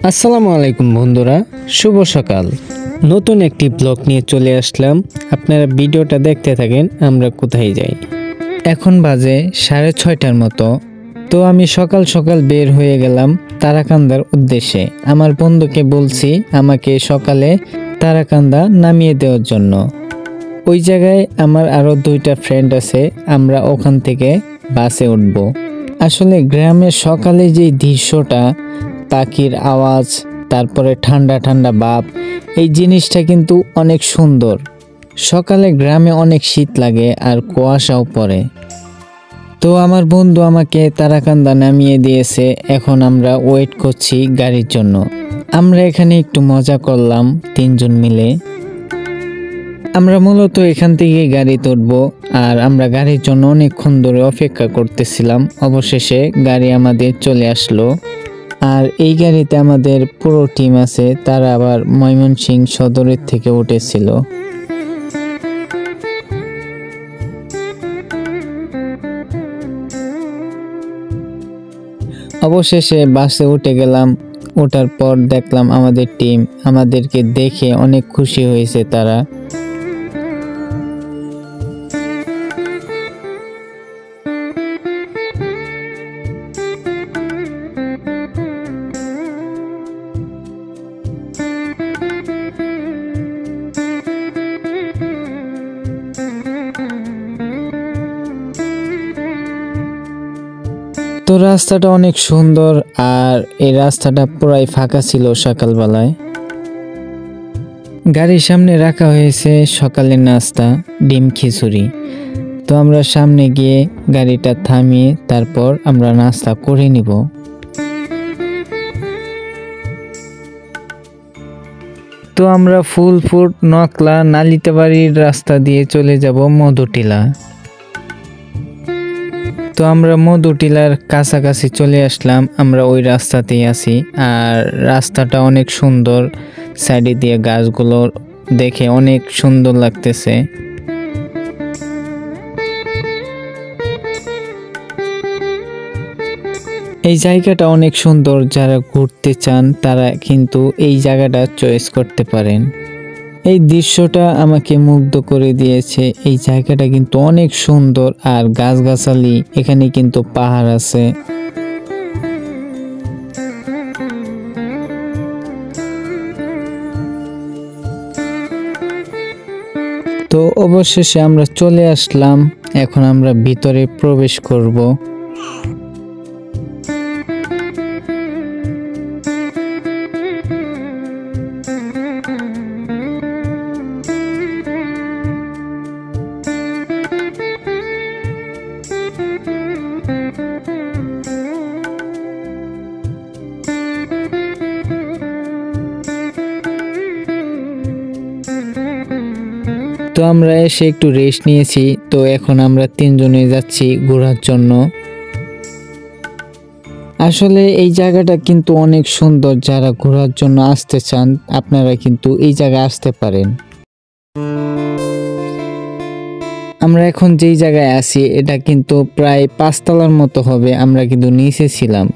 আসসালামু আলাইকুম বন্ধুরা, শুভ সকাল। নতুন একটি ব্লগ নিয়ে চলে আসলাম। আপনারা ভিডিওটা দেখতে থাকেন আমরা কোথায় যাই। এখন বাজে 6:30টার মতো। তো আমি সকাল সকাল বের হয়ে গেলাম তারাকান্দার উদ্দেশ্যে। আমার বন্ধুকে বলছি আমাকে সকালে তারাকান্দা নামিয়ে দেওয়ার জন্য। ওই জায়গায় আমার আরও 2টা ফ্রেন্ড আছে, আমরা ওখান থেকে বাসে উঠব। আসলে গ্রামের সকালে যে দৃশ্যটা, পাখির আওয়াজ, তারপরে ঠান্ডা ঠান্ডা ভাব, এই জিনিসটা কিন্তু অনেক সুন্দর। সকালে গ্রামে অনেক শীত লাগে আর কুয়াশাও পড়ে। তো আমার বন্ধু আমাকে তারাকান্দা নামিয়ে দিয়েছে, এখন আমরা ওয়েট করছি গাড়ির জন্য। আমরা এখানে একটু মজা করলাম 3জন মিলে। আমরা মূলত এখান থেকে গাড়িতে উঠবো আর আমরা গাড়ির জন্য অনেকক্ষণ ধরে অপেক্ষা করতেছিলাম। অবশেষে গাড়ি আমাদের চলে আসলো। আর এই গাড়িতে আমাদের পুরো টিম আছে, তারা আবার ময়মনসিংহ সদরের থেকে উঠেছিল। অবশেষে বাসে উঠে গেলাম। ওঠার পর দেখলাম আমাদের টিম, আমাদেরকে দেখে অনেক খুশি হয়েছে তারা। তো রাস্তাটা অনেক সুন্দর আর এই রাস্তাটা পুরাই ফাঁকা ছিল সকালবেলায়। গাড়ির সামনে রাখা হয়েছে সকালের নাস্তা, ডিম খিচুড়ি। তো আমরা সামনে গিয়ে গাড়িটা থামিয়ে তারপর আমরা নাস্তা করে নিব। তো আমরা ফুলফুট নকলা নালিতাবাড়ির রাস্তা দিয়ে চলে যাব মধুটিলা। তো আমরা মধুটিলার কাছাকাছি চলে আসলাম, আমরা ওই রাস্তাতেই আছি। আর রাস্তাটা অনেক সুন্দর, সাইডে দিয়ে গাছগুলো দেখে অনেক সুন্দর লাগতেছে। এই জায়গাটা অনেক সুন্দর, যারা ঘুরতে চান তারা কিন্তু এই জায়গাটা চয়েস করতে পারেন। এই দৃশ্যটা আমাকে মুগ্ধ করে দিয়েছে। এই জায়গাটা কিন্তু অনেক সুন্দর আর গাছগাছালি, এখানে কিন্তু পাহাড় আছে। তো অবশেষে আমরা চলে আসলাম, এখন আমরা ভিতরে প্রবেশ করব। তো আমরা এসে একটু রেস্ট নিয়েছি। তো এখন আমরা 3জনে যাচ্ছি ঘোরার জন্য। আসলে এই জায়গাটা কিন্তু অনেক সুন্দর, যারা ঘোরার জন্য আসতে চান আপনারা কিন্তু এই জায়গায় আসতে পারেন। আমরা এখন যেই জায়গায় আছি এটা কিন্তু প্রায় 5 তলার মতো হবে, আমরা কিন্তু নিচে ছিলাম।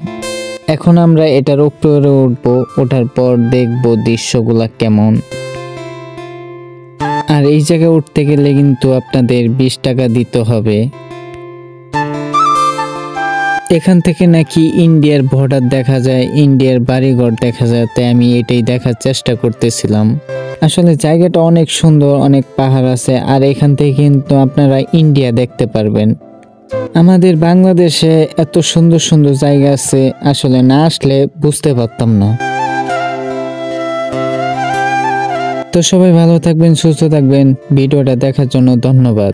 এখন আমরা এটার উপরে উঠবো, ওঠার পর দেখবো দৃশ্যগুলা কেমন। আর এই জায়গায় উঠতে গেলে কিন্তু আপনাদের 20 টাকা দিতে হবে। এখান থেকে নাকি ইন্ডিয়ার বর্ডার দেখা যায়, ইন্ডিয়ার বাড়িঘর দেখা যায়, তাই আমি এটাই দেখার চেষ্টা করতেছিলাম। আসলে জায়গাটা অনেক সুন্দর, অনেক পাহাড় আছে আর এখান থেকে কিন্তু আপনারা ইন্ডিয়া দেখতে পারবেন। আমাদের বাংলাদেশে এত সুন্দর সুন্দর জায়গা আছে, আসলে না আসলে বুঝতে পারতাম না। তো সবাই ভালো থাকবেন, সুস্থ থাকবেন। ভিডিওটা দেখার জন্য ধন্যবাদ।